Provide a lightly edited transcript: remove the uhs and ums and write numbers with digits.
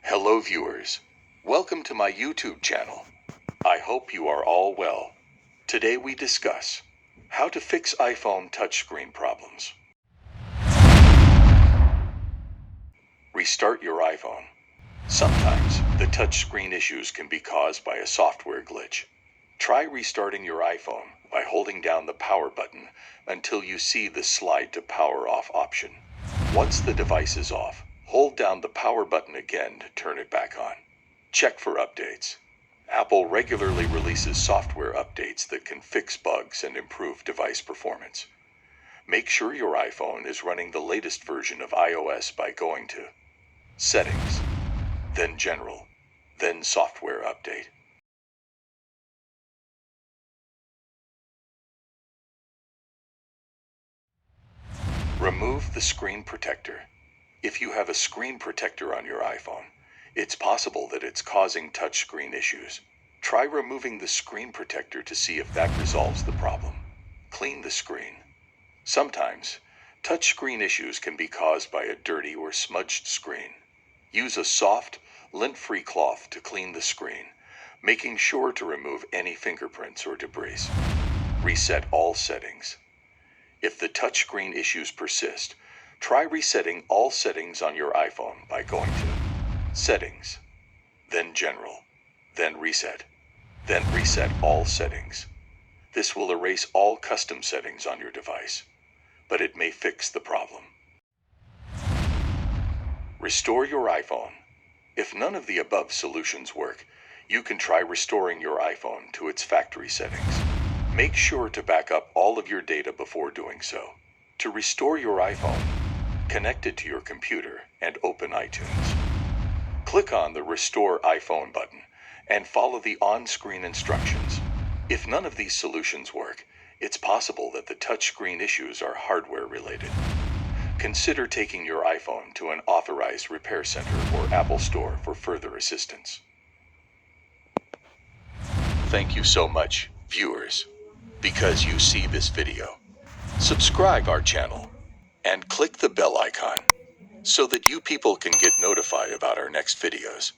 Hello viewers, welcome to my YouTube channel. I hope you are all well. Today we discuss how to fix iPhone touchscreen problems. Restart your iPhone. Sometimes the touchscreen issues can be caused by a software glitch. Try restarting your iPhone by holding down the power button until you see the slide to power off option. Once the device is off, hold down the power button again to turn it back on. Check for updates. Apple regularly releases software updates that can fix bugs and improve device performance. Make sure your iPhone is running the latest version of iOS by going to Settings, then General, then Software Update. Remove the screen protector. If you have a screen protector on your iPhone, it's possible that it's causing touchscreen issues. Try removing the screen protector to see if that resolves the problem. Clean the screen. Sometimes, touchscreen issues can be caused by a dirty or smudged screen. Use a soft, lint-free cloth to clean the screen, making sure to remove any fingerprints or debris. Reset all settings. If the touchscreen issues persist, try resetting all settings on your iPhone by going to Settings, then General, then Reset all settings. This will erase all custom settings on your device, but it may fix the problem. Restore your iPhone. If none of the above solutions work, you can try restoring your iPhone to its factory settings. Make sure to back up all of your data before doing so. To restore your iPhone, connect it to your computer and open iTunes. Click on the Restore iPhone button and follow the on-screen instructions. If none of these solutions work, it's possible that the touchscreen issues are hardware-related. Consider taking your iPhone to an authorized repair center or Apple Store for further assistance. Thank you so much, viewers, because you see this video. Subscribe our channel and click the bell icon so that you people can get notified about our next videos.